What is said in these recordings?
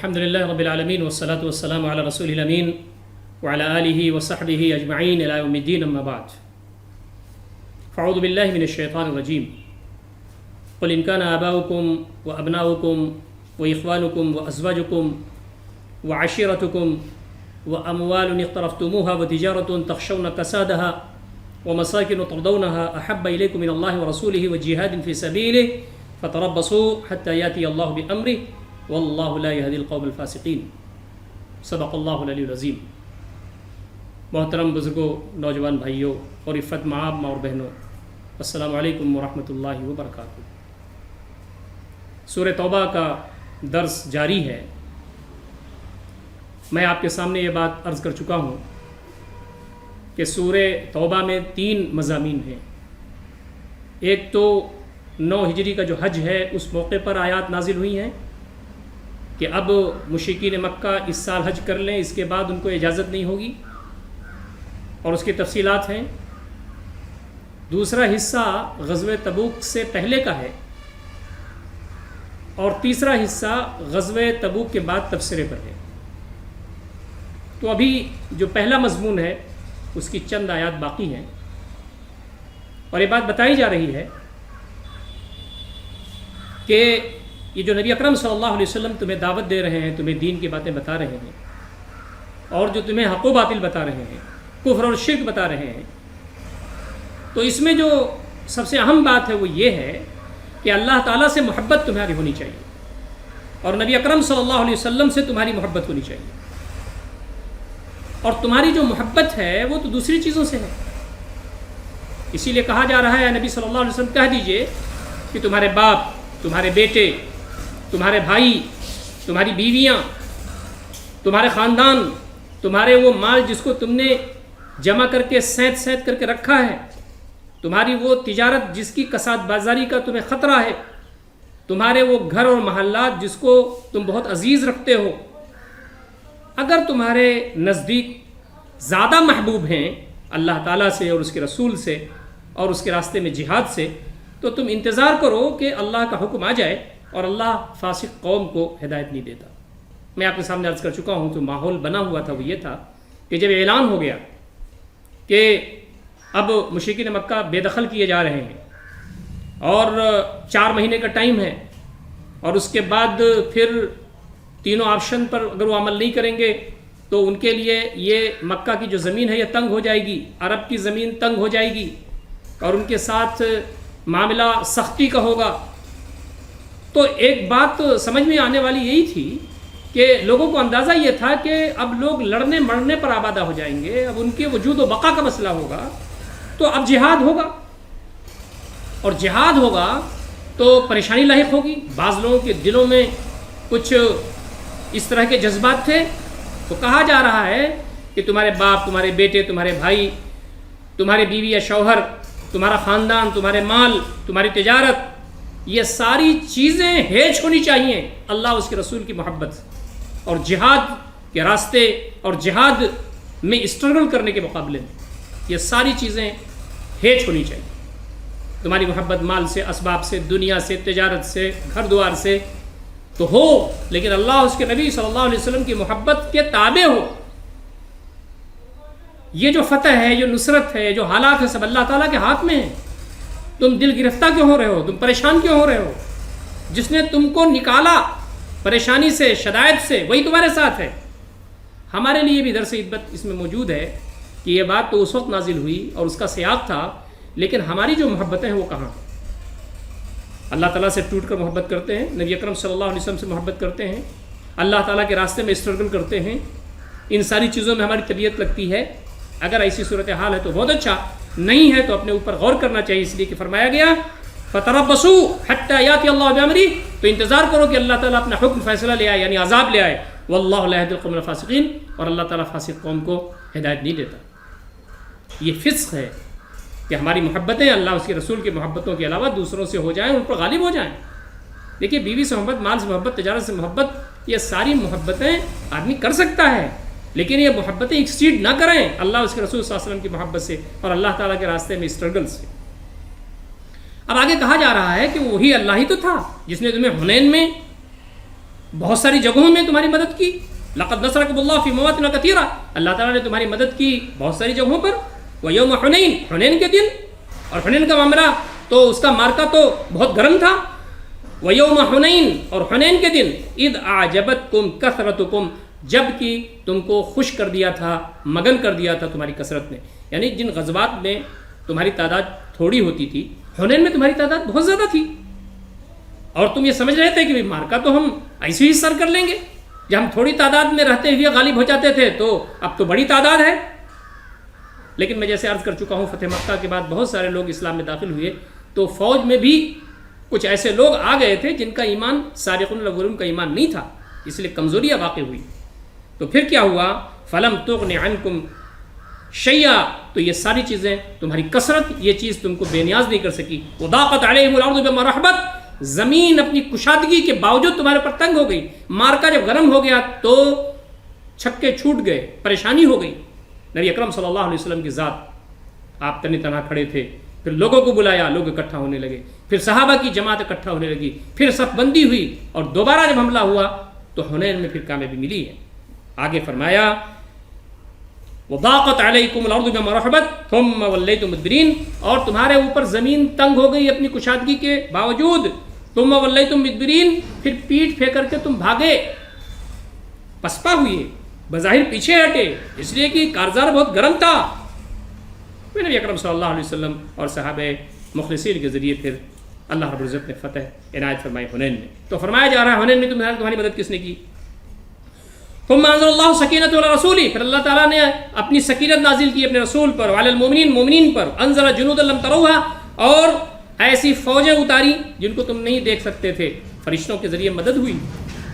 الحمدللہ رب العالمین والصلاة والسلام علی رسول الامین وعلی آلہ وصحبہ اجمعین الی یوم الدین اما بعد فاعوذ باللہ من الشیطان الرجیم قل ان کان آباؤکم وابناؤکم واخوانکم وازواجکم وعشیرتکم واموال اقترفتموها وتجارة تخشون کسادها ومساكن ترضونها احب الیکم من اللہ ورسولہ وجہاد فی سبیلہ فتربصوا حتى یأتی اللہ بامرہ واللہ لا یہدی القوم الفاسقین۔ صدق اللہ العلی العظیم۔ محترم بزرگوں، نوجوان بھائیوں اور عفت معاب ماں اور بہنوں، السلام علیکم ورحمۃ اللہ وبرکاتہ۔ سورہ توبہ کا درس جاری ہے۔ میں آپ کے سامنے یہ بات عرض کر چکا ہوں کہ سورہ توبہ میں 3 مضامین ہیں۔ ایک تو 9 ہجری کا جو حج ہے اس موقع پر آیات نازل ہوئی ہیں کہ اب مشرکین مکہ اس سال حج کر لیں، اس کے بعد ان کو اجازت نہیں ہوگی، اور اس کی تفصیلات ہیں۔ دوسرا حصہ غزوہ تبوک سے پہلے کا ہے، اور تیسرا حصہ غزوہ تبوک کے بعد تبصرے پر ہے۔ تو ابھی جو پہلا مضمون ہے اس کی چند آیات باقی ہیں، اور یہ بات بتائی جا رہی ہے کہ یہ جو نبی اکرم صلی اللہ علیہ وسلم تمہیں دعوت دے رہے ہیں، تمہیں دین کی باتیں بتا رہے ہیں، اور جو تمہیں حق و باطل بتا رہے ہیں، کفر اور شرک بتا رہے ہیں، تو اس میں جو سب سے اہم بات ہے وہ یہ ہے کہ اللہ تعالیٰ سے محبت تمہاری ہونی چاہیے، اور نبی اکرم صلی اللہ علیہ وسلم سے تمہاری محبت ہونی چاہیے، اور تمہاری جو محبت ہے وہ تو دوسری چیزوں سے ہے۔ اسی لیے کہا جا رہا ہے نبی صلی اللہ علیہ وسلم کہہ دیجئے کہ تمہارے باپ، تمہارے بیٹے، تمہارے بھائی، تمہاری بیویاں، تمہارے خاندان، تمہارے وہ مال جس کو تم نے جمع کر کے سینت کر کے رکھا ہے، تمہاری وہ تجارت جس کی کساد بازاری کا تمہیں خطرہ ہے، تمہارے وہ گھر اور محلات جس کو تم بہت عزیز رکھتے ہو، اگر تمہارے نزدیک زیادہ محبوب ہیں اللہ تعالیٰ سے اور اس کے رسول سے اور اس کے راستے میں جہاد سے، تو تم انتظار کرو کہ اللہ کا حکم آ جائے، اور اللہ فاسق قوم کو ہدایت نہیں دیتا۔ میں آپ کے سامنے عرض کر چکا ہوں، جو ماحول بنا ہوا تھا وہ یہ تھا کہ جب اعلان ہو گیا کہ اب مشرکین مکہ بے دخل کیے جا رہے ہیں، اور 4 مہینے کا ٹائم ہے، اور اس کے بعد پھر تینوں آپشن پر اگر وہ عمل نہیں کریں گے تو ان کے لیے یہ مکہ کی جو زمین ہے یہ تنگ ہو جائے گی، عرب کی زمین تنگ ہو جائے گی، اور ان کے ساتھ معاملہ سختی کا ہوگا۔ تو ایک بات سمجھ میں آنے والی یہی تھی کہ لوگوں کو اندازہ یہ تھا کہ اب لوگ لڑنے مرنے پر آبادہ ہو جائیں گے، اب ان کے وجود و بقا کا مسئلہ ہوگا، تو اب جہاد ہوگا، اور جہاد ہوگا تو پریشانی لاحق ہوگی۔ بعض لوگوں کے دلوں میں کچھ اس طرح کے جذبات تھے، تو کہا جا رہا ہے کہ تمہارے باپ، تمہارے بیٹے، تمہارے بھائی، تمہارے بیوی یا شوہر، تمہارا خاندان، تمہارے مال، تمہاری تجارت، یہ ساری چیزیں ہیچ ہونی چاہیے اللہ اس کے رسول کی محبت اور جہاد کے راستے اور جہاد میں اسٹرگل کرنے کے مقابلے میں یہ ساری چیزیں ہیچ ہونی چاہیے۔ تمہاری محبت مال سے، اسباب سے، دنیا سے، تجارت سے، گھر دوار سے تو ہو، لیکن اللہ اس کے نبی صلی اللہ علیہ وسلم کی محبت کے تابع ہو۔ یہ جو فتح ہے، جو نصرت ہے، جو حالات ہیں، سب اللہ تعالیٰ کے ہاتھ میں ہیں۔ تم دل گرفتہ کیوں ہو رہے ہو؟ تم پریشان کیوں ہو رہے ہو؟ جس نے تم کو نکالا پریشانی سے، شدائد سے، وہی تمہارے ساتھ ہے۔ ہمارے لیے بھی درس عبرت اس میں موجود ہے کہ یہ بات تو اس وقت نازل ہوئی اور اس کا سیاق تھا، لیکن ہماری جو محبتیں ہیں وہ کہاں؟ اللہ تعالیٰ سے ٹوٹ کر محبت کرتے ہیں، نبی اکرم صلی اللہ علیہ وسلم سے محبت کرتے ہیں، اللہ تعالیٰ کے راستے میں اسٹرگل کرتے ہیں، ان ساری چیزوں میں ہماری طبیعت لگتی ہے۔ اگر ایسی صورتحال ہے تو بہت اچھا، نہیں ہے تو اپنے اوپر غور کرنا چاہیے، اس لیے کہ فرمایا گیا فَتَرَبَّصُوا حَتَّى يَأْتِيَ اللَّهُ بِأَمْرِهِ، تو انتظار کرو کہ اللہ تعالیٰ اپنا حکم فیصلہ لے آئے، یعنی عذاب لے آئے۔ وَاللَّهُ لَا يَهْدِي الْقَوْمَ الْفَاسِقِينَ، اور اللہ تعالیٰ فاسق قوم کو ہدایت نہیں دیتا۔ یہ فسق ہے کہ ہماری محبتیں اللہ اس کے رسول کی محبتوں کے علاوہ دوسروں سے ہو جائیں، ان پر غالب ہو جائیں۔ دیکھیے، بیوی سے محبت، مال سے محبت، تجارت سے محبت، یہ ساری محبتیں آدمی کر سکتا ہے، لیکن یہ محبتیں ایکسیڈ نہ کریں اللہ اس کے رسول صلی اللہ علیہ وسلم کی محبت سے اور اللہ تعالیٰ کے راستے میں اسٹرگل سے۔ اب آگے کہا جا رہا ہے کہ وہی اللہ ہی تو تھا جس نے تمہیں حنین میں بہت ساری جگہوں میں تمہاری مدد کی. لقد نصرکم اللہ فی مواطن کثیرہ، اللہ تعالیٰ نے تمہاری مدد کی بہت ساری جگہوں پر. ویوم حنین، حنین کے دن، اور حنین کا معاملہ تو اس کا مارکا تو بہت گرم تھا. ویوم حنین، اور حنین کے دن، اذ اعجبتکم کثرتکم، جب کہ تم کو خوش کر دیا تھا، مگن کر دیا تھا تمہاری کثرت نے. یعنی جن غزوات میں تمہاری تعداد تھوڑی ہوتی تھی، حنین میں تمہاری تعداد بہت زیادہ تھی، اور تم یہ سمجھ رہے تھے کہ مارکا تو ہم ایسے ہی سر کر لیں گے. جب ہم تھوڑی تعداد میں رہتے ہوئے غالب ہو جاتے تھے تو اب تو بڑی تعداد ہے. لیکن میں جیسے عرض کر چکا ہوں، فتح مکہ کے بعد بہت سارے لوگ اسلام میں داخل ہوئے، تو فوج میں بھی کچھ ایسے لوگ آ گئے تھے جن کا ایمان سابقون الاولون کا ایمان نہیں تھا، اس لیے کمزوریاں واقع ہوئی. تو پھر کیا ہوا؟ فلم تغن عنکم شیئا، تو یہ ساری چیزیں، تمہاری کثرت، یہ چیز تم کو بے نیاز نہیں کر سکی. وضاقت علیہم الارض بما رحبت، زمین اپنی کشادگی کے باوجود تمہارے پر تنگ ہو گئی. مارکا جب گرم ہو گیا تو چھکے چھوٹ گئے، پریشانی ہو گئی. نبی اکرم صلی اللہ علیہ وسلم کی ذات، آپ تنی تنہا کھڑے تھے، پھر لوگوں کو بلایا، لوگ اکٹھا ہونے لگے، پھر صحابہ کی جماعت اکٹھا ہونے لگی، پھر صف بندی ہوئی، اور دوبارہ جب حملہ ہوا تو حنین میں پھر کامیابی ملی ہے. آگے فرمایا وضاقت علیکم الارض بما رحبت ثم ولیتم مدبرین، اور تمہارے اوپر زمین تنگ ہو گئی اپنی کشادگی کے باوجود. ثم ولیتم مدبرین، پھر پیٹھ پھیر کر کے تم بھاگے، پسپا ہوئے، بظاہر پیچھے ہٹے، اس لیے کہ کارزار بہت گرم تھا. نبی اکرم صلی اللہ علیہ وسلم اور صحابہ مخلصین کے ذریعے پھر اللہ رب العزت نے فتح عنایت فرمائی حنین میں. تو فرمایا جا رہا ہے حنین میں تمہاری مدد کس نے کی؟ ثم انزل اللہ سکینۃ علی رسولہ، پھر اللہ تعالیٰ نے اپنی سکینت نازل کی اپنے رسول پر، وعلی المؤمنین، مومنین پر. انزل جنودا لم تروها، اور ایسی فوجیں اتاری جن کو تم نہیں دیکھ سکتے تھے. فرشتوں کے ذریعے مدد ہوئی،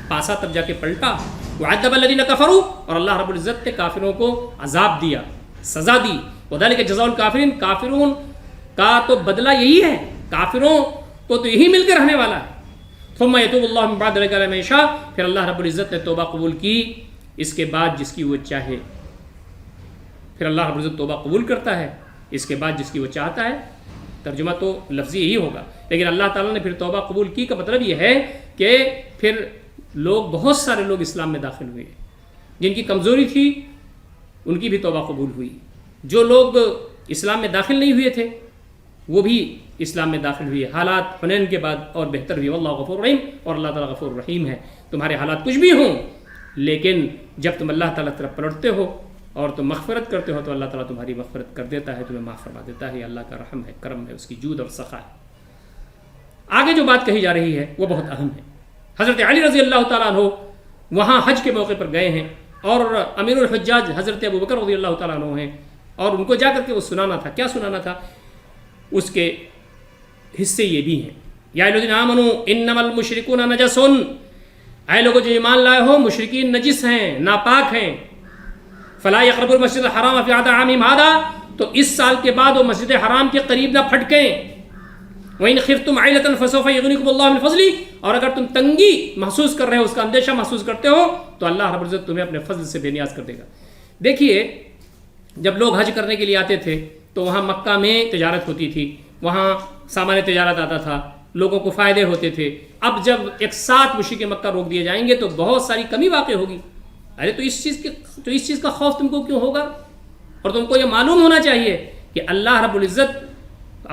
پاسا تب جا کے پلٹا. وعذب الذین کفروا، اور اللہ رب العزت نے کافروں کو عذاب دیا، سزا دی. وذلک جزاء الکافرین، کافرون کا تو بدلہ یہی ہے، کافروں کو تو یہی مل کر رہنے والا ہے. ثم یتوب اللہ من بعد ذلک علی من یشاء، پھر اللہ رب العزت نے توبہ قبول کی اس کے بعد جس کی وہ چاہے. پھر اللہ رب العزت توبہ قبول کرتا ہے اس کے بعد جس کی وہ چاہتا ہے. ترجمہ تو لفظی یہی ہوگا، لیکن اللہ تعالیٰ نے پھر توبہ قبول کی کا مطلب یہ ہے کہ پھر لوگ، بہت سارے لوگ اسلام میں داخل ہوئے، جن کی کمزوری تھی ان کی بھی توبہ قبول ہوئی. جو لوگ اسلام میں داخل نہیں ہوئے تھے وہ بھی اسلام میں داخل ہوئے. حالات حنین کے بعد اور بہتر ہوئی. واللہ غفور رحیم، اور اللہ تعالیٰ غفور رحیم ہے. تمہارے حالات کچھ بھی ہوں، لیکن جب تم اللہ تعالیٰ طرف پلٹتے ہو اور تم مغفرت کرتے ہو تو اللہ تعالیٰ تمہاری مغفرت کر دیتا ہے، تمہیں معاف فرما دیتا ہے. یہ اللہ کا رحم ہے، کرم ہے، اس کی جود اور سخا ہے. آگے جو بات کہی جا رہی ہے وہ بہت اہم ہے. حضرت علی رضی اللہ تعالیٰ عنہ وہاں حج کے موقع پر گئے ہیں، اور امیر الحجاج حضرت ابو بکر رضی اللہ تعالیٰ عنہ ہیں، اور ان کو جا کر کے وہ سنانا تھا. کیا سنانا تھا؟ اس کے حصے یہ بھی ہیں. یا الذین آمنوا انما المشرکون نجس، اے لوگوں جو ایمان لائے ہو، مشرکین نجس ہیں، ناپاک ہیں. فلا یقربوا المسجد الحرام فی عامهم ھذا، تو اس سال کے بعد وہ مسجد حرام کے قریب نہ پھٹکیں. وَإِنْ خِفْتُمْ عَيْلَةً فَسَوْفَ يُغْنِيكُمُ اللَّهُ مِنْ فَضْلِهِ، اور اگر تم تنگی محسوس کر رہے ہو، اس کا اندیشہ محسوس کرتے ہو، تو اللہ رب العزت تمہیں اپنے فضل سے بے نیاز کر دے گا. دیکھیے، جب لوگ حج کرنے کے لیے آتے تھے تو وہاں مکہ میں تجارت ہوتی تھی، وہاں سامان تجارت آتا تھا، لوگوں کو فائدے ہوتے تھے. اب جب ایک ساتھ مشرک مکہ روک دیے جائیں گے تو بہت ساری کمی واقع ہوگی. ارے تو اس چیز کا خوف تم کو کیوں ہوگا؟ اور تم کو یہ معلوم ہونا چاہیے کہ اللہ رب العزت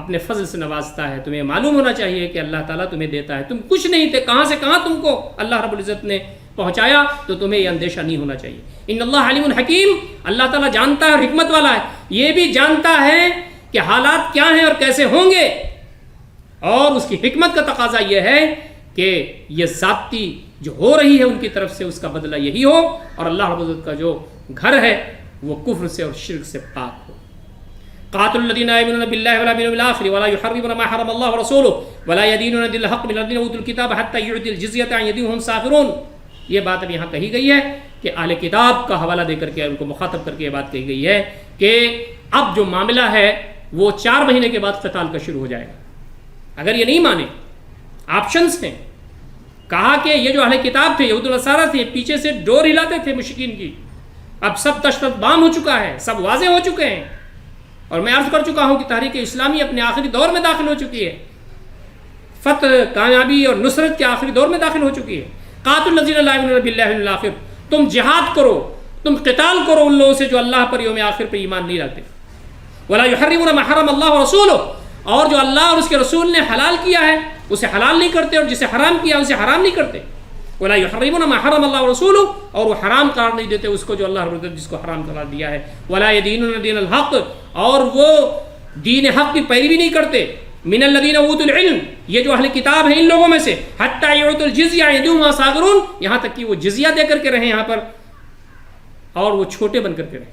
اپنے فضل سے نوازتا ہے. تمہیں معلوم ہونا چاہیے کہ اللہ تعالیٰ تمہیں دیتا ہے. تم کچھ نہیں تھے، کہاں سے کہاں تم کو اللہ رب العزت نے پہنچایا، تو تمہیں یہ اندیشہ نہیں ہونا چاہیے. ان اللہ علیم حکیم، اللہ تعالیٰ جانتا ہے اور حکمت والا ہے. یہ بھی جانتا ہے کہ حالات کیا ہیں اور کیسے ہوں گے، اور اس کی حکمت کا تقاضا یہ ہے کہ یہ ذاتی جو ہو رہی ہے ان کی طرف سے اس کا بدلہ یہی ہو، اور اللہ رب العزت کا جو گھر ہے وہ کفر سے اور شرک سے پاک ہو. قاتل الذين يؤمنون بالله واليوم الاخر ولا يحرمون ما حرم الله ورسوله ولا يدينون دين الحق من الذين اوتوا الكتاب حتى يعطوا الجزيه عن يد وهم صاغرون. یہ بات اب یہاں کہی گئی ہے کہ اہل کتاب کا حوالہ دے کر کے ان کو مخاطب کر کے یہ بات کہی گئی ہے کہ اب جو معاملہ ہے وہ 4 مہینے کے بعد قتال کا شروع ہو جائے گا. اگر یہ نہیں مانے، آپشنز ہیں. کہا کہ یہ جو اہل کتاب تھے، یہود و نصارہ تھے، پیچھے سے ڈور ہلاتے تھے مشرکین کی. اب سب تشدد بام ہو چکا ہے، سب واضح ہو چکے ہیں، اور میں عرض کر چکا ہوں کہ تحریک اسلامی اپنے آخری دور میں داخل ہو چکی ہے، فتح، کامیابی اور نصرت کے آخری دور میں داخل ہو چکی ہے. قاتلوا الذین لا یؤمنون باللہ والیوم الآخر، تم جہاد کرو، تم قتال کرو ان لوگوں سے جو اللہ پر یوم آخر پر ایمان نہیں رکھتے. ولا یحرمون ما حرم اللہ ورسولہ، اور جو اللہ اور اس کے رسول نے حلال کیا ہے اسے حلال نہیں کرتے، اور جسے حرام کیا اسے حرام نہیں کرتے. ولا یحرمون ما حرم اللہ ورسولہ، اور وہ حرام قرار نہیں دیتے اس کو جو اللہ رب العزت جس کو حرام قرار دیا ہے. ولا یدینون دین الحق، اور وہ دین حق کی پیروی نہیں کرتے. من الذین اوتوا العلم، یہ جو اہل کتاب ہیں ان لوگوں میں سے، حتی یعطوا الجزیہ یدعون وہم صاغرون، یہاں تک کہ وہ جزیہ دے کر کے رہیں یہاں پر، اور وہ چھوٹے بن کر کے رہیں،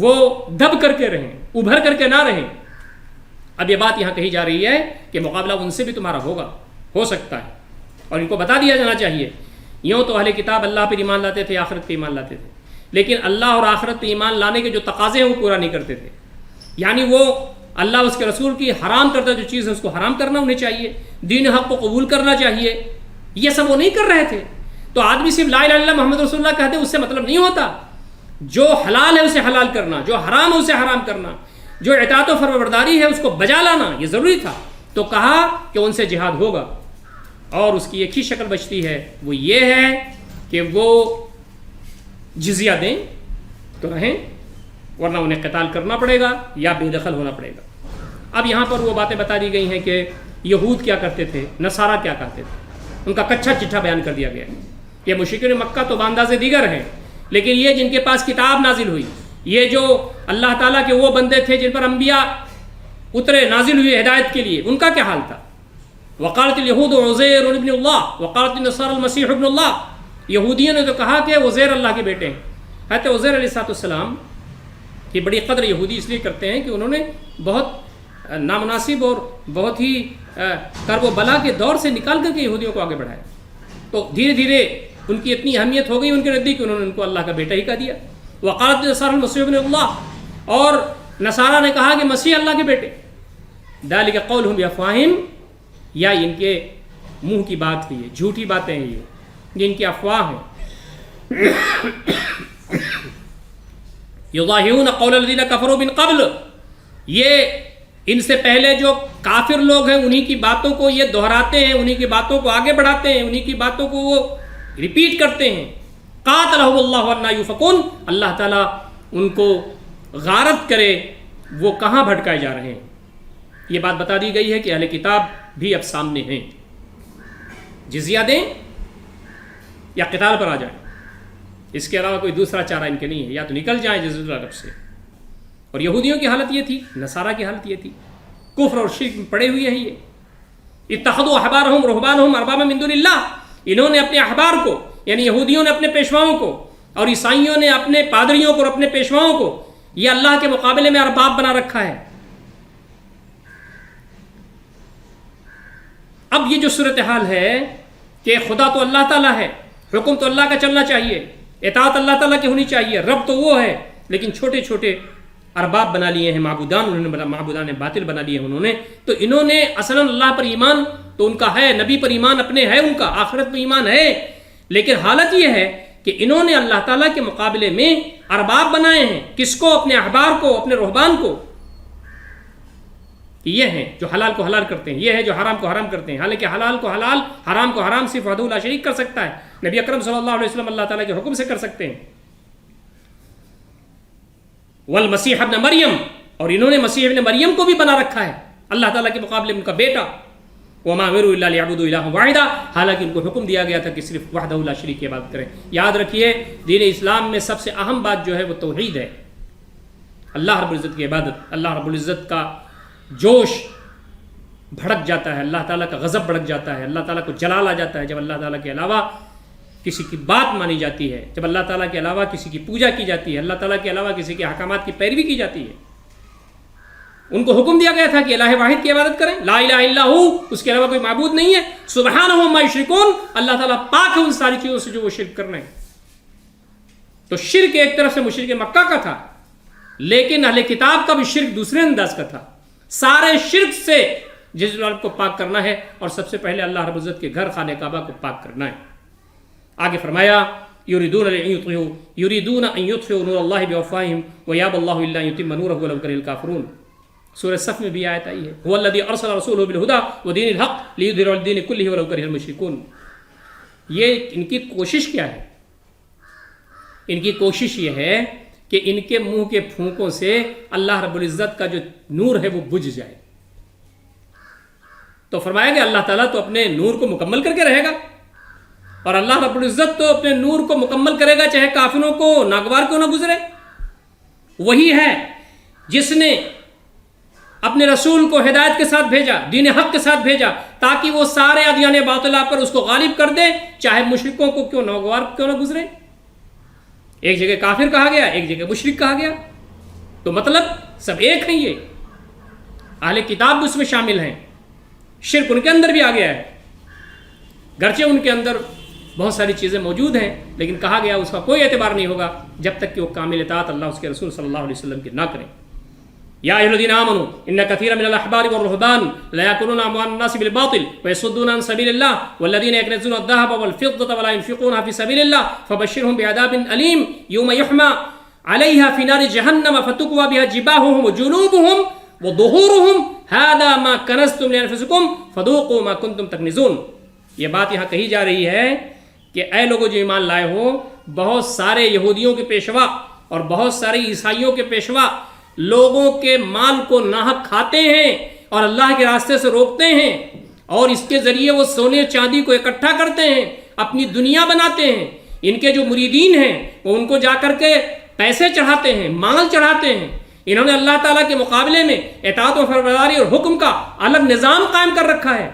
وہ دب کر کے رہیں، ابھر کر کے نہ رہیں. اب یہ بات یہاں کہی جا رہی ہے کہ مقابلہ ان سے بھی تمہارا ہوگا، ہو سکتا ہے، اور ان کو بتا دیا جانا چاہیے. یوں تو اہل کتاب اللہ پر ایمان لاتے تھے، آخرت پہ ایمان لاتے تھے، لیکن اللہ اور آخرت پہ ایمان لانے کے جو تقاضے ہیں وہ پورا نہیں کرتے تھے. یعنی وہ اللہ اس کے رسول کی حرام کرتا جو چیز ہے اس کو حرام کرنا انہیں چاہیے، دین حق کو قبول کرنا چاہیے، یہ سب وہ نہیں کر رہے تھے. تو آدمی صرف لا الہ الا اللہ محمد رسول اللہ کہتے اس سے مطلب نہیں ہوتا. جو حلال ہے اسے حلال کرنا، جو حرام ہے اسے حرام کرنا، جو اطاعت و فرمانبرداری ہے اس کو بجا لانا یہ ضروری تھا. تو کہا کہ ان سے جہاد ہوگا، اور اس کی ایک ہی شکل بچتی ہے، وہ یہ ہے کہ وہ جزیہ دیں تو رہیں، ورنہ انہیں قتال کرنا پڑے گا یا بے دخل ہونا پڑے گا. اب یہاں پر وہ باتیں بتا دی گئی ہیں کہ یہود کیا کرتے تھے، نصارہ کیا کرتے تھے، ان کا کچھا چٹھا بیان کر دیا گیا ہے. یہ مشرکین مکہ تو بانداز دیگر ہیں، لیکن یہ جن کے پاس کتاب نازل ہوئی، یہ جو اللہ تعالیٰ کے وہ بندے تھے جن پر انبیاء اترے نازل ہوئے ہدایت کے لیے، ان کا کیا حال تھا؟ وقالت الیہود عزیر ابن اللہ وقالت النصارى المسیح ابن اللہ. یہودیوں نے تو کہا کہ عزیر اللہ کے بیٹے ہیں. حضرت عزیر علیہ السلام کی بڑی قدر یہودی اس لیے کرتے ہیں کہ انہوں نے بہت نامناسب اور بہت ہی کرب و بلا کے دور سے نکال کر کے یہودیوں کو آگے بڑھایا. تو دھیرے دھیرے ان کی اتنی اہمیت ہو گئی ان کے نزدیک، انہوں نے ان کو اللہ کا بیٹا ہی کہہ دیا. وقالت النصارى المسیح ابن اللہ، اور نصارہ نے کہا کہ مسیح اللہ کے بیٹے. ذلک قولہم بافواہہم، یا ان کے منہ کی بات ہے، یہ جھوٹی باتیں ہیں، یہ ان کی افواہ ہیں. یظاہرون قول الذین کفروا من قبل، یہ ان سے پہلے جو کافر لوگ ہیں انہی کی باتوں کو یہ دہراتے ہیں، انہی کی باتوں کو آگے بڑھاتے ہیں، انہی کی باتوں کو وہ ریپیٹ کرتے ہیں. قاتلہم اللہ انا یؤفکون، اللہ تعالیٰ ان کو غارت کرے وہ کہاں بھٹکائے جا رہے ہیں. یہ بات بتا دی گئی ہے کہ اہل کتاب بھی اب سامنے ہیں، جزیہ دیں یا قتال پر آ جائیں، اس کے علاوہ کوئی دوسرا چارہ ان کے نہیں ہے، یا تو نکل جائیں جزیرۃ العرب سے. اور یہودیوں کی حالت یہ تھی، نصارہ کی حالت یہ تھی، کفر اور شرک میں پڑے ہوئے ہیں. یہ اتخذوا احبارهم رہبانهم اربابا من دون اللہ، انہوں نے اپنے احبار کو، یعنی یہودیوں نے اپنے پیشواؤں کو، اور عیسائیوں نے اپنے پادریوں کو اور اپنے پیشواؤں کو یہ اللہ کے مقابلے میں ارباب بنا رکھا ہے. اب یہ جو صورتحال ہے کہ خدا تو اللہ تعالیٰ ہے، حکم تو اللہ کا چلنا چاہیے، اطاعت اللہ تعالیٰ کی ہونی چاہیے، رب تو وہ ہے، لیکن چھوٹے چھوٹے ارباب بنا لیے ہیں، معبودان انہوں نے، معبودان باطل بنا لیے انہوں نے. تو انہوں نے اصلا اللہ پر ایمان تو ان کا ہے، نبی پر ایمان اپنے ہے، ان کا آخرت پر ایمان ہے، لیکن حالت یہ ہے کہ انہوں نے اللہ تعالیٰ کے مقابلے میں ارباب بنائے ہیں. کس کو؟ اپنے احبار کو، اپنے رہبان کو. یہ ہیں جو حلال کو حلال کرتے ہیں، یہ ہے جو حرام کو حرام کرتے ہیں. حالانکہ حلال کو حلال، حرام کو حرام صرف وحدہ لا شریک کر سکتا ہے. نبی اکرم صلی اللہ علیہ وسلم اللہ تعالیٰ کے حکم سے کر سکتے ہیں. والمسیح ابن مریم، اور انہوں نے مسیح ابن مریم کو بھی بنا رکھا ہے اللہ تعالیٰ کے مقابلے میں ان کا بیٹا. وما امروا الا ليعبدوا الها واحدا، حالانکہ ان کو حکم دیا گیا تھا کہ صرف وحدہ لا شریک کی عبادت کریں. یاد رکھیے دین اسلام میں سب سے اہم بات جو ہے وہ توحید ہے، اللہ رب العزت کی عبادت. اللہ رب العزت کا جوش بھڑک جاتا ہے، اللہ تعالیٰ کا غضب بھڑک جاتا ہے، اللہ تعالیٰ کو جلال آ جاتا ہے جب اللہ تعالیٰ کے علاوہ کسی کی بات مانی جاتی ہے، جب اللہ تعالیٰ کے علاوہ کسی کی پوجا کی جاتی ہے، اللہ تعالیٰ کے علاوہ کسی کے احکامات کی پیروی کی جاتی ہے. ان کو حکم دیا گیا تھا کہ الہ واحد کی عبادت کریں، لا الہ الا ہو، اس کے علاوہ کوئی معبود نہیں ہے. سبحانہ عما یشرکون، اللہ تعالیٰ پاک ہے ان ساری چیزوں سے جو وہ شرک کر رہے ہیں. تو شرک ایک طرف سے مشرک مکہ کا تھا، لیکن اہل کتاب کا بھی شرک دوسرے انداز کا تھا. سارے شرک سے جس رب کو پاک کرنا ہے، اور سب سے پہلے اللہ رب العزت کے گھر خانہ کعبہ کو پاک کرنا ہے. آگے فرمایا یریدون ان یطفئوا نور اللہ بافواہہم ویابی اللہ الا ان یتم نورہ ولو کرہ الکافرون. سورہ صف میں بھی آیت آئی ہے، هو الذی ارسل رسولہ بالہدی ودین الحق لیظہرہ علی الدین کلہ ولو کرہ المشرکون. یہ ان کی کوشش کیا ہے؟ ان کی کوشش یہ ہے کہ ان کے منہ کے پھونکوں سے اللہ رب العزت کا جو نور ہے وہ بجھ جائے. تو فرمایا کہ اللہ تعالیٰ تو اپنے نور کو مکمل کر کے رہے گا، اور اللہ رب العزت تو اپنے نور کو مکمل کرے گا چاہے کافروں کو ناگوار کیوں نہ گزرے. وہی ہے جس نے اپنے رسول کو ہدایت کے ساتھ بھیجا، دین حق کے ساتھ بھیجا، تاکہ وہ سارے ادیان باطلہ پر اس کو غالب کر دے چاہے مشرکوں کو کیوں ناگوار کیوں نہ گزرے. ایک جگہ کافر کہا گیا، ایک جگہ مشرک کہا گیا، تو مطلب سب ایک ہیں. یہ اہل کتاب بھی اس میں شامل ہیں، شرک ان کے اندر بھی آ گیا ہے، گرچہ ان کے اندر بہت ساری چیزیں موجود ہیں، لیکن کہا گیا اس کا کوئی اعتبار نہیں ہوگا جب تک کہ وہ کامل اطاعت اللہ اس کے رسول صلی اللہ علیہ وسلم کی نہ کریں. یا ایھا الذین آمنوا ان کثیرا من الاحبار والرهبان لا یاکلون اموال الناس بالباطل ویصدون عن سبیل اللہ والذین یکنزون الذهب والفضة ولا ينفقونها في سبیل اللہ فبشرهم بعذاب الیم یوم یحمى علیہا فی نار جہنم فتکوی بها جباہهم وجنوبهم وظہورهم هذا ما کنزتم لانفسکم فذوقوا ما کنتم تکنزون. یہ بات یہاں کہی جا رہی ہے کہ اے لوگوں جو ایمان لائے ہو، بہت سارے یہودیوں کے پیشوا اور بہت سارے عیسائیوں کے پیشوا لوگوں کے مال کو ناحق کھاتے ہیں اور اللہ کے راستے سے روکتے ہیں، اور اس کے ذریعے وہ سونے چاندی کو اکٹھا کرتے ہیں، اپنی دنیا بناتے ہیں. ان کے جو مریدین ہیں وہ ان کو جا کر کے پیسے چڑھاتے ہیں، مال چڑھاتے ہیں. انہوں نے اللہ تعالیٰ کے مقابلے میں اطاعت و فرمانبرداری اور حکم کا الگ نظام قائم کر رکھا ہے.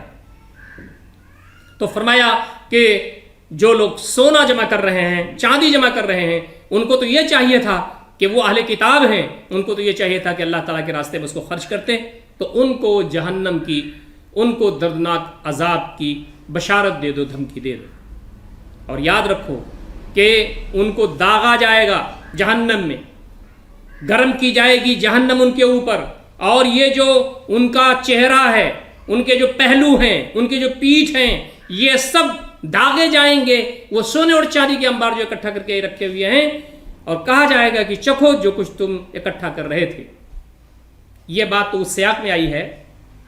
تو فرمایا کہ جو لوگ سونا جمع کر رہے ہیں، چاندی جمع کر رہے ہیں، ان کو تو یہ چاہیے تھا کہ وہ اہل کتاب ہیں، ان کو تو یہ چاہیے تھا کہ اللہ تعالیٰ کے راستے میں اس کو خرچ کرتے، تو ان کو جہنم کی، ان کو دردناک عذاب کی بشارت دے دو، دھمکی دے دو. اور یاد رکھو کہ ان کو داغا جائے گا جہنم میں، گرم کی جائے گی جہنم ان کے اوپر، اور یہ جو ان کا چہرہ ہے، ان کے جو پہلو ہیں، ان کی جو پیٹھ ہیں، یہ سب داغے جائیں گے. وہ سونے اور چاندی کے انبار جو اکٹھا کر کے رکھے ہوئے ہیں، اور کہا جائے گا کہ چکھو جو کچھ تم اکٹھا کر رہے تھے. یہ بات تو اس سیاق میں آئی ہے،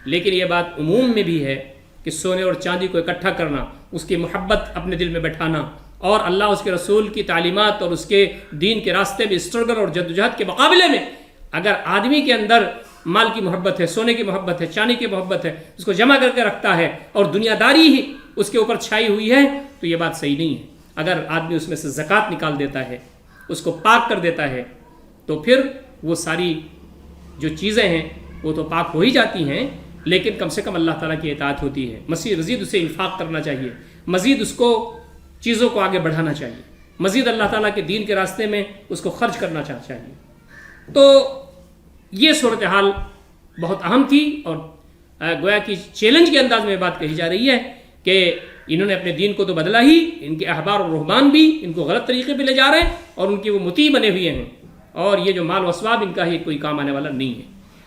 لیکن یہ بات عموم میں بھی ہے کہ سونے اور چاندی کو اکٹھا کرنا، اس کی محبت اپنے دل میں بٹھانا، اور اللہ اس کے رسول کی تعلیمات اور اس کے دین کے راستے میں اسٹرگل اور جدوجہد کے مقابلے میں اگر آدمی کے اندر مال کی محبت ہے، سونے کی محبت ہے، چاندی کی محبت ہے، اس کو جمع کر کے رکھتا ہے اور دنیا داری ہی اس کے اوپر چھائی ہوئی ہے، تو یہ بات صحیح نہیں ہے. اگر آدمی اس میں سے زکوٰۃ نکال دیتا ہے، اس کو پاک کر دیتا ہے، تو پھر وہ ساری جو چیزیں ہیں وہ تو پاک ہو ہی جاتی ہیں، لیکن کم سے کم اللہ تعالیٰ کی اطاعت ہوتی ہے. مزید اسے انفاق کرنا چاہیے، مزید اس کو چیزوں کو آگے بڑھانا چاہیے، مزید اللہ تعالیٰ کے دین کے راستے میں اس کو خرچ کرنا چاہیے. تو یہ صورتحال بہت اہم تھی، اور گویا کہ چیلنج کے انداز میں بات کہی جا رہی ہے کہ انہوں نے اپنے دین کو تو بدلا ہی، ان کے احبار اور رہبان بھی ان کو غلط طریقے پہ لے جا رہے ہیں، اور ان کے وہ مطیع بنے ہوئے ہیں، اور یہ جو مال و اسباب ان کا یہ کوئی کام آنے والا نہیں ہے.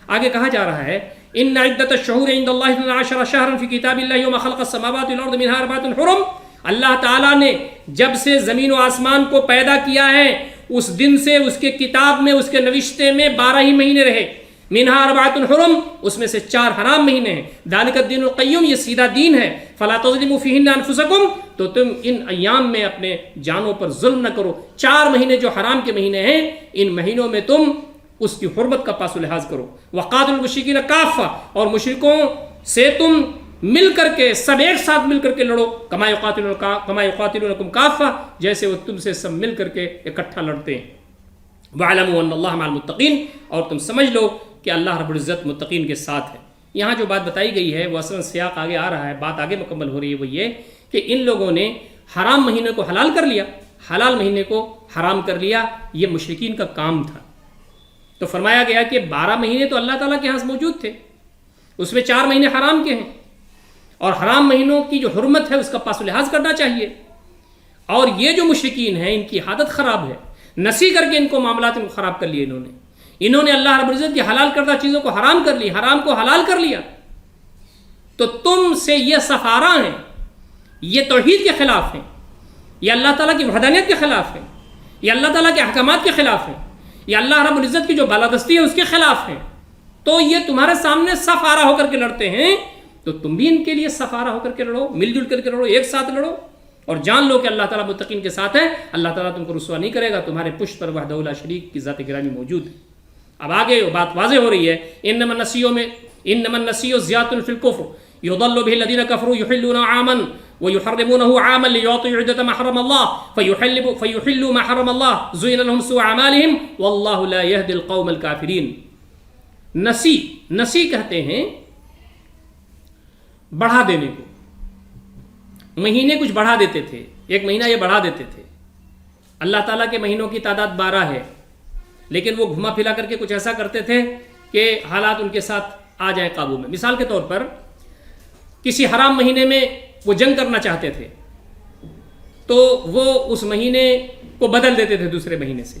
آگے کہا جا رہا ہے ان عدت الشہور عند اللہ 12 شہرا فی کتاب اللہ یوم خلق السماوات والارض منها 4 حرم. اللہ تعالیٰ نے جب سے زمین و آسمان کو پیدا کیا ہے، اس دن سے اس کے کتاب میں، اس کے نوشتے میں 12 ہی مہینے رہے. منها 4 حرم، اس میں سے 4 حرام مہینے ہیں. ذالک الدین القیم، یہ سیدھا دین ہے. فلا تظلموا فیہن انفسکم، تو تم ان ایام میں اپنے جانوں پر ظلم نہ کرو. 4 مہینے جو حرام کے مہینے ہیں، ان مہینوں میں تم اس کی حرمت کا پاس و لحاظ کرو. وقاتلوا المشرکین کافہ، اور مشرکوں سے تم مل کر کے، سب ایک ساتھ مل کر کے لڑو. کما یقاتلونکم کافہ، جیسے وہ تم سے سب مل کر کے اکٹھا لڑتے ہیں. وَاعْلَمُوا أَنَّ اللَّهَ مَعَ الْمُتَّقِينَ، اور تم سمجھ لو کہ اللہ رب العزت متقین کے ساتھ ہے. یہاں جو بات بتائی گئی ہے وہ اصلاً سیاق آگے آ رہا ہے، بات آگے مکمل ہو رہی ہے. وہ یہ کہ ان لوگوں نے حرام مہینے کو حلال کر لیا، حلال مہینے کو حرام کر لیا. یہ مشرکین کا کام تھا. تو فرمایا گیا کہ 12 مہینے تو اللہ تعالیٰ کے ہاں موجود تھے، اس میں 4 مہینے حرام کے ہیں، اور حرام مہینوں کی جو حرمت ہے اس کا پاس و لحاظ کرنا چاہیے. اور یہ جو مشرکین ہیں ان کی عادت خراب ہے، نسی کر کے ان کو معاملات ان کو خراب کر لیے. انہوں نے اللہ رب العزت کی حلال کردہ چیزوں کو حرام کر لی، حرام کو حلال کر لیا. تو تم سے یہ سفارہ ہیں، یہ توحید کے خلاف ہیں، یہ اللہ تعالیٰ کی وحدانیت کے خلاف ہیں، یہ اللہ تعالیٰ کے احکامات کے خلاف ہیں، یہ اللہ رب العزت کی جو بالادستی ہے اس کے خلاف ہیں. تو یہ تمہارے سامنے صف آرا ہو کر کے لڑتے ہیں، تو تم بھی ان کے لیے صف آرا ہو کر کے لڑو، مل جل کر کے لڑو، ایک ساتھ لڑو. اور جان لو کہ اللہ تعالیٰ متقین کے ساتھ ہے، اللہ تعالیٰ تم کو رسوا نہیں کرے گا، تمہارے پشت پر وحدہ لا شریک کی ذات گرامی موجود ہے۔ اب آگے بات واضح ہو رہی ہے، انما النسیء زیادۃ فی الکفر یضل به الذین کفروا یحلون عاما ویحرمونه عاما لیعطوا عدة ما حرم اللہ فیحلوا ما حرم اللہ زین لهم سوء اعمالهم واللہ لا یهدی القوم الکافرین۔ نسی کہتے ہیں بڑھا دینے کو، مہینے کچھ بڑھا دیتے تھے، ایک مہینہ یہ بڑھا دیتے تھے۔ اللہ تعالیٰ کے مہینوں کی تعداد 12 ہے، لیکن وہ گھما پھلا کر کے کچھ ایسا کرتے تھے کہ حالات ان کے ساتھ آ جائیں قابو میں۔ مثال کے طور پر کسی حرام مہینے میں وہ جنگ کرنا چاہتے تھے تو وہ اس مہینے کو بدل دیتے تھے دوسرے مہینے سے،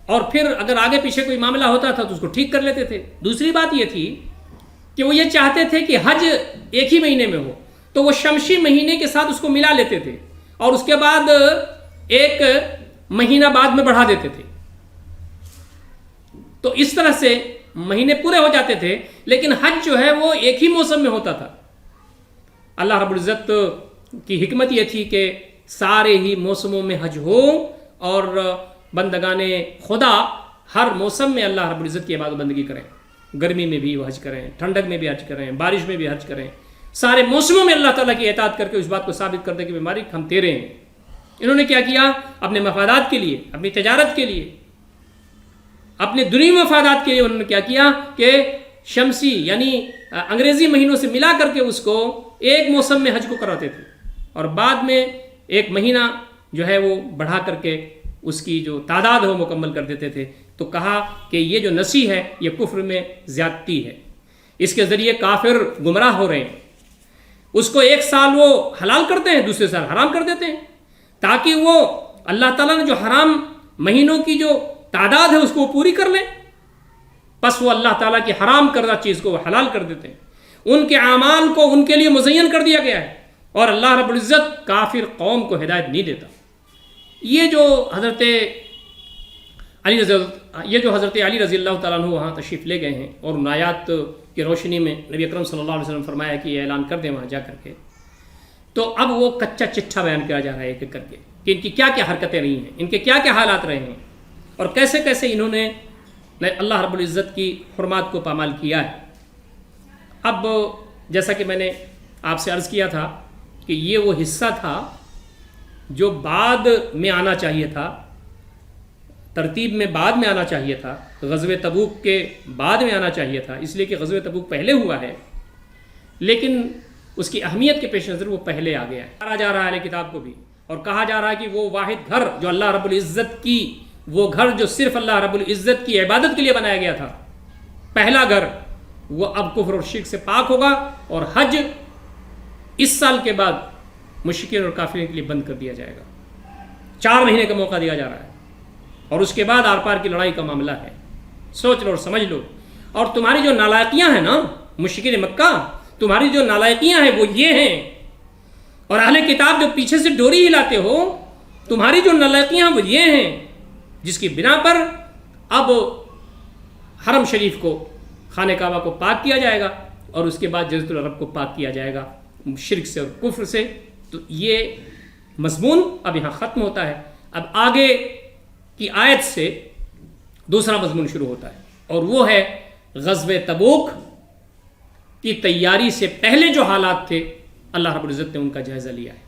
اور پھر اگر آگے پیچھے کوئی معاملہ ہوتا تھا تو اس کو ٹھیک کر لیتے تھے۔ دوسری بات یہ تھی کہ وہ یہ چاہتے تھے کہ حج ایک ہی مہینے میں ہو، تو وہ شمسی مہینے کے ساتھ اس کو ملا لیتے تھے اور اس کے بعد ایک مہینہ بعد میں بڑھا دیتے تھے۔ تو اس طرح سے مہینے پورے ہو جاتے تھے، لیکن حج جو ہے وہ ایک ہی موسم میں ہوتا تھا۔ اللہ رب العزت کی حکمت یہ تھی کہ سارے ہی موسموں میں حج ہو، اور بندگان خدا ہر موسم میں اللہ رب العزت کی عبادت بندگی کریں، گرمی میں بھی وہ حج کریں، ٹھنڈک میں بھی حج کریں، بارش میں بھی حج کریں، سارے موسموں میں اللہ تعالیٰ کی اطاعت کر کے اس بات کو ثابت کر دیں کہ بیماری ہم تیرے ہیں۔ انہوں نے کیا کیا؟ اپنے مفادات کے لیے، اپنی تجارت کے لیے، اپنے دنیوی مفادات کے لیے انہوں نے کیا کیا کہ شمسی یعنی انگریزی مہینوں سے ملا کر کے اس کو ایک موسم میں حج کو کراتے تھے، اور بعد میں ایک مہینہ جو ہے وہ بڑھا کر کے اس کی جو تعداد ہے وہ مکمل کر دیتے تھے۔ تو کہا کہ یہ جو نسی ہے یہ کفر میں زیادتی ہے، اس کے ذریعے کافر گمراہ ہو رہے ہیں۔ اس کو ایک سال وہ حلال کرتے ہیں، دوسرے سال حرام کر دیتے ہیں، تاکہ وہ اللہ تعالیٰ نے جو حرام مہینوں کی جو تعداد ہے اس کو پوری کر لیں، پس وہ اللہ تعالیٰ کی حرام کردہ چیز کو وہ حلال کر دیتے ہیں۔ ان کے اعمال کو ان کے لیے مزین کر دیا گیا ہے، اور اللہ رب العزت کافر قوم کو ہدایت نہیں دیتا۔ یہ جو حضرت علی رضی اللہ تعالیٰ عنہ وہاں تشریف لے گئے ہیں، اور ان آیات کی روشنی میں نبی اکرم صلی اللہ علیہ وسلم فرمایا کہ یہ اعلان کر دیں وہاں جا کر کے، تو اب وہ کچا چٹھا بیان کیا جا رہا ہے ایک ایک کر کے کہ ان کی کیا کیا حرکتیں رہی ہیں، ان کے کیا کیا حالات رہے ہیں، اور کیسے کیسے انہوں نے اللہ رب العزت کی حرمات کو پامال کیا ہے۔ اب جیسا کہ میں نے آپ سے عرض کیا تھا کہ یہ وہ حصہ تھا جو بعد میں آنا چاہیے تھا، ترتیب میں بعد میں آنا چاہیے تھا، غزوہ تبوک کے بعد میں آنا چاہیے تھا، اس لیے کہ غزوہ تبوک پہلے ہوا ہے، لیکن اس کی اہمیت کے پیش نظر وہ پہلے آ گیا ہے۔ کہا جا رہا ہے کتاب کو بھی، اور کہا جا رہا ہے کہ وہ واحد گھر جو اللہ رب العزت کی، وہ گھر جو صرف اللہ رب العزت کی عبادت کے لیے بنایا گیا تھا، پہلا گھر، وہ اب کفر اور شرک سے پاک ہوگا، اور حج اس سال کے بعد مشرکین اور کافرین کے لیے بند کر دیا جائے گا۔ 4 مہینے کا موقع دیا جا رہا ہے، اور اس کے بعد آر پار کی لڑائی کا معاملہ ہے۔ سوچ لو اور سمجھ لو۔ اور تمہاری جو نالائقیاں ہیں نا مشرکین مکہ، تمہاری جو نالائقیاں ہیں وہ یہ ہیں، اور اہل کتاب جو پیچھے سے ڈوری ہلاتے ہو، تمہاری جو نالائقیاں ہیں وہ یہ ہیں، جس کی بنا پر اب حرم شریف کو، خانہ کعبہ کو پاک کیا جائے گا، اور اس کے بعد جزیرۃ العرب کو پاک کیا جائے گا شرک سے اور کفر سے۔ تو یہ مضمون اب یہاں ختم ہوتا ہے۔ اب آگے کی آیت سے دوسرا مضمون شروع ہوتا ہے، اور وہ ہے غزوہ تبوک کی تیاری سے پہلے جو حالات تھے، اللہ رب العزت نے ان کا جائزہ لیا ہے۔